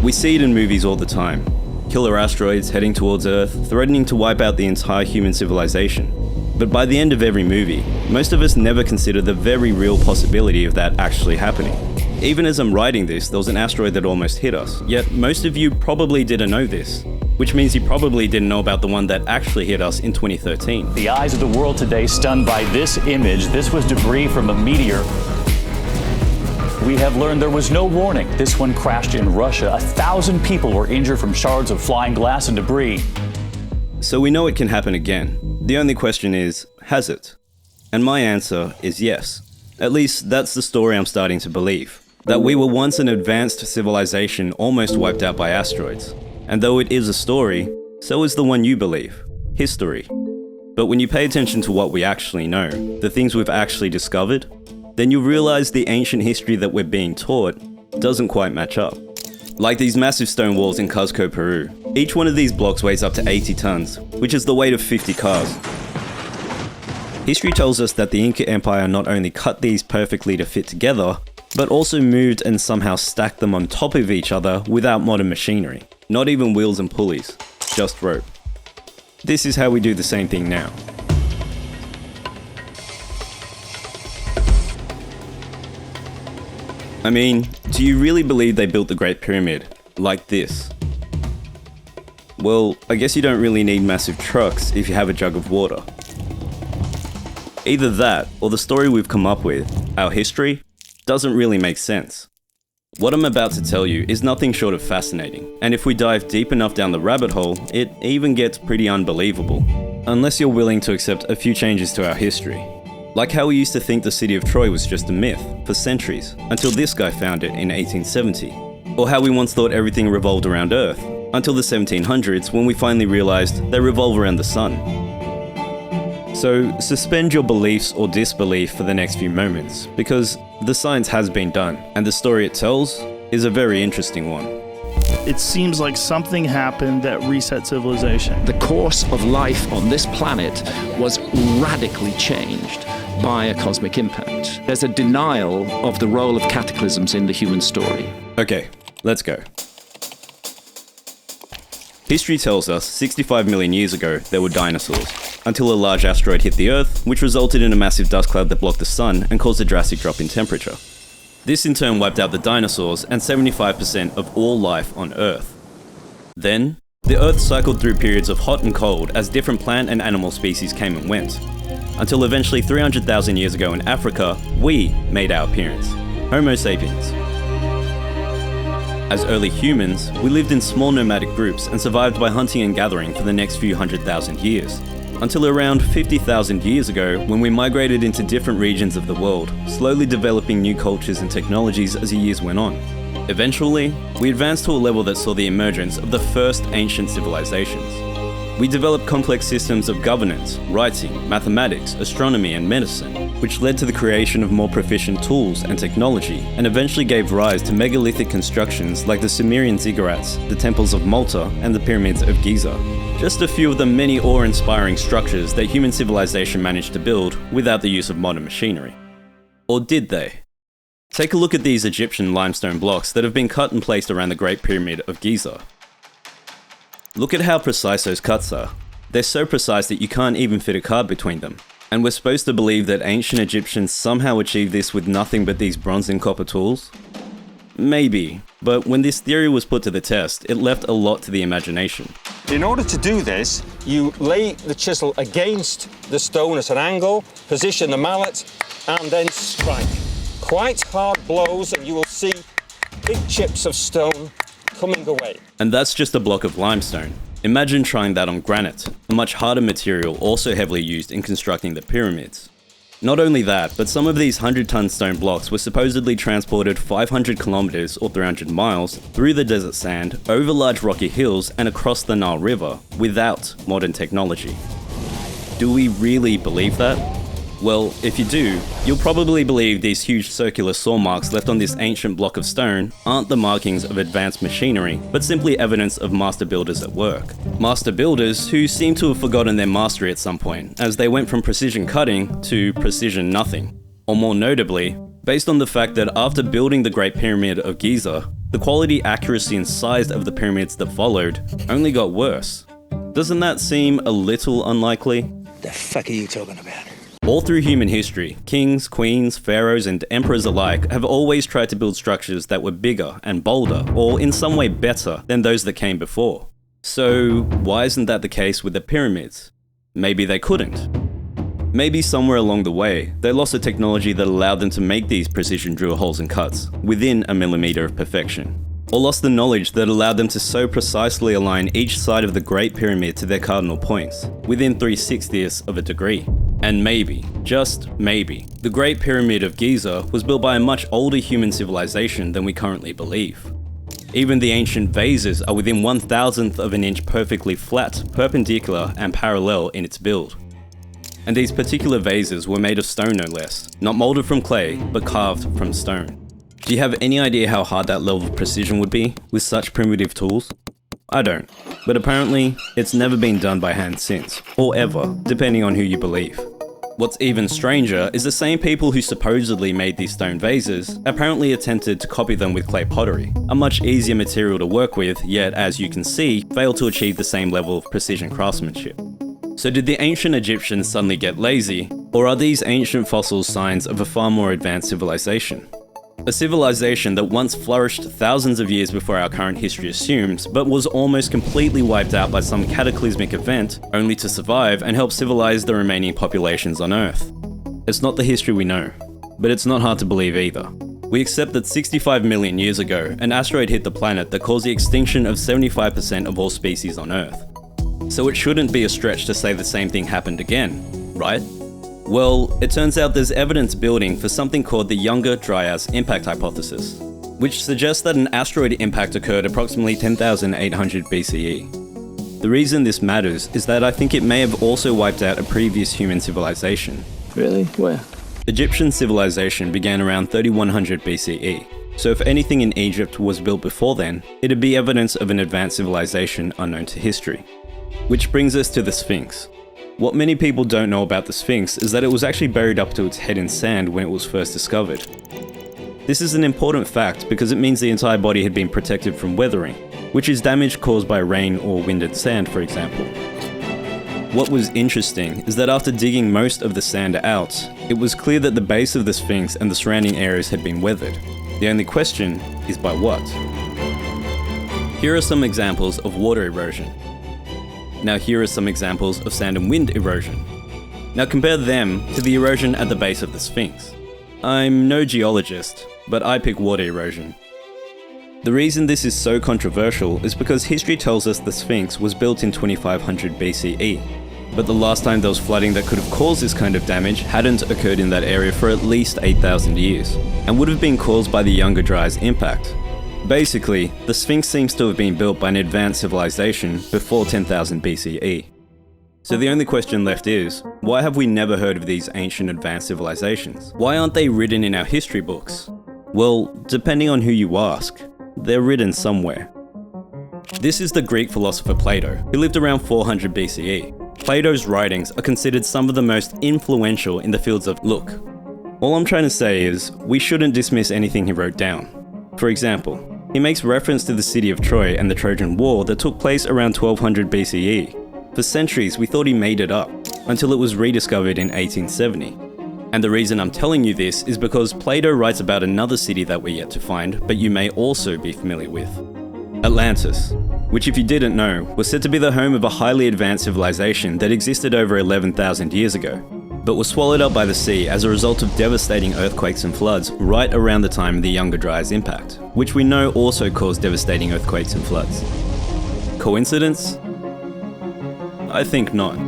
We see it in movies all the time. Killer asteroids heading towards Earth, threatening to wipe out the entire human civilization. But by the end of every movie, most of us never consider the very real possibility of that actually happening. Even as I'm writing this, there was an asteroid that almost hit us, yet most of you probably didn't know this. Which means you probably didn't know about the one that actually hit us in 2013. The eyes of the world today stunned by this image. This was debris from a meteor. We have learned there was no warning. This one crashed in Russia. 1,000 people were injured from shards of flying glass and debris. So we know it can happen again. The only question is, has it? And my answer is yes. At least that's the story I'm starting to believe. That we were once an advanced civilization almost wiped out by asteroids. And though it is a story, so is the one you believe, history. But when you pay attention to what we actually know, the things we've actually discovered, then you realize the ancient history that we're being taught doesn't quite match up. Like these massive stone walls in Cuzco, Peru. Each one of these blocks weighs up to 80 tons, which is the weight of 50 cars. History tells us that the Inca Empire not only cut these perfectly to fit together, but also moved and somehow stacked them on top of each other without modern machinery. Not even wheels and pulleys, just rope. This is how we do the same thing now. I mean, do you really believe they built the Great Pyramid like this? Well, I guess you don't really need massive trucks if you have a jug of water. Either that, or the story we've come up with, our history, doesn't really make sense. What I'm about to tell you is nothing short of fascinating, and if we dive deep enough down the rabbit hole, it even gets pretty unbelievable. Unless you're willing to accept a few changes to our history. Like how we used to think the city of Troy was just a myth for centuries, until this guy found it in 1870. Or how we once thought everything revolved around Earth, until the 1700s when we finally realized they revolve around the sun. So suspend your beliefs or disbelief for the next few moments, because the science has been done, and the story it tells is a very interesting one. It seems like something happened that reset civilization. The course of life on this planet was radically changed by a cosmic impact. There's a denial of the role of cataclysms in the human story. Okay, let's go. History tells us 65 million years ago there were dinosaurs, until a large asteroid hit the Earth, which resulted in a massive dust cloud that blocked the sun and caused a drastic drop in temperature. This in turn wiped out the dinosaurs and 75% of all life on Earth. Then, the Earth cycled through periods of hot and cold as different plant and animal species came and went, until eventually 300,000 years ago in Africa, we made our appearance, Homo sapiens. As early humans, we lived in small nomadic groups and survived by hunting and gathering for the next few 100,000 years. Until around 50,000 years ago, when we migrated into different regions of the world, slowly developing new cultures and technologies as the years went on. Eventually, we advanced to a level that saw the emergence of the first ancient civilizations. We developed complex systems of governance, writing, mathematics, astronomy, and medicine, which led to the creation of more proficient tools and technology, and eventually gave rise to megalithic constructions like the Sumerian ziggurats, the temples of Malta, and the pyramids of Giza. Just a few of the many awe-inspiring structures that human civilization managed to build without the use of modern machinery. Or did they? Take a look at these Egyptian limestone blocks that have been cut and placed around the Great Pyramid of Giza. Look at how precise those cuts are. They're so precise that you can't even fit a card between them. And we're supposed to believe that ancient Egyptians somehow achieved this with nothing but these bronze and copper tools? Maybe, but when this theory was put to the test, it left a lot to the imagination. In order to do this, you lay the chisel against the stone at an angle, position the mallet, and then strike. Quite hard blows, and you will see big chips of stone coming away. And that's just a block of limestone. Imagine trying that on granite, a much harder material also heavily used in constructing the pyramids. Not only that, but some of these 100-ton stone blocks were supposedly transported 500 kilometers or 300 miles through the desert sand, over large rocky hills, and across the Nile River without modern technology. Do we really believe that? Well, if you do, you'll probably believe these huge circular saw marks left on this ancient block of stone aren't the markings of advanced machinery, but simply evidence of master builders at work. Master builders who seem to have forgotten their mastery at some point, as they went from precision cutting to precision nothing. Or more notably, based on the fact that after building the Great Pyramid of Giza, the quality, accuracy, and size of the pyramids that followed only got worse. Doesn't that seem a little unlikely? The fuck are you talking about? All through human history, kings, queens, pharaohs, and emperors alike have always tried to build structures that were bigger and bolder, or in some way better than those that came before. So why isn't that the case with the pyramids? Maybe they couldn't. Maybe somewhere along the way, they lost the technology that allowed them to make these precision drill holes and cuts within a millimeter of perfection. Or lost the knowledge that allowed them to so precisely align each side of the Great Pyramid to their cardinal points, within 3/60ths of a degree. And maybe, just maybe, the Great Pyramid of Giza was built by a much older human civilization than we currently believe. Even the ancient vases are within 1/1000th of an inch perfectly flat, perpendicular, and parallel in its build. And these particular vases were made of stone no less, not molded from clay, but carved from stone. Do you have any idea how hard that level of precision would be with such primitive tools? I don't, but apparently it's never been done by hand since, or ever, depending on who you believe. What's even stranger is the same people who supposedly made these stone vases apparently attempted to copy them with clay pottery, a much easier material to work with, yet as you can see, failed to achieve the same level of precision craftsmanship. So did the ancient Egyptians suddenly get lazy, or are these ancient fossils signs of a far more advanced civilization? A civilization that once flourished thousands of years before our current history assumes, but was almost completely wiped out by some cataclysmic event, only to survive and help civilize the remaining populations on Earth. It's not the history we know, but it's not hard to believe either. We accept that 65 million years ago, an asteroid hit the planet that caused the extinction of 75% of all species on Earth. So it shouldn't be a stretch to say the same thing happened again, right? Well, it turns out there's evidence building for something called the Younger Dryas impact hypothesis, which suggests that an asteroid impact occurred approximately 10,800 BCE. The reason this matters is that I think it may have also wiped out a previous human civilization. Really? Where? Egyptian civilization began around 3100 BCE, so if anything in Egypt was built before then, it'd be evidence of an advanced civilization unknown to history. Which brings us to the Sphinx. What many people don't know about the Sphinx is that it was actually buried up to its head in sand when it was first discovered. This is an important fact because it means the entire body had been protected from weathering, which is damage caused by rain or wind and sand, for example. What was interesting is that after digging most of the sand out, it was clear that the base of the Sphinx and the surrounding areas had been weathered. The only question is by what? Here are some examples of water erosion. Now here are some examples of sand and wind erosion. Now compare them to the erosion at the base of the Sphinx. I'm no geologist, but I pick water erosion. The reason this is so controversial is because history tells us the Sphinx was built in 2500 BCE, but the last time there was flooding that could have caused this kind of damage hadn't occurred in that area for at least 8,000 years, and would have been caused by the Younger Dryas impact. Basically, the Sphinx seems to have been built by an advanced civilization before 10,000 BCE. So the only question left is, why have we never heard of these ancient advanced civilizations? Why aren't they written in our history books? Well, depending on who you ask, they're written somewhere. This is the Greek philosopher Plato, who lived around 400 BCE. Plato's writings are considered some of the most influential in the fields of look. All I'm trying to say is, we shouldn't dismiss anything he wrote down. For example, he makes reference to the city of Troy and the Trojan War that took place around 1200 BCE. For centuries, we thought he made it up, until it was rediscovered in 1870. And the reason I'm telling you this is because Plato writes about another city that we're yet to find, but you may also be familiar with. Atlantis, which if you didn't know, was said to be the home of a highly advanced civilization that existed over 11,000 years ago, but was swallowed up by the sea as a result of devastating earthquakes and floods right around the time of the Younger Dryas impact, which we know also caused devastating earthquakes and floods. Coincidence? I think not.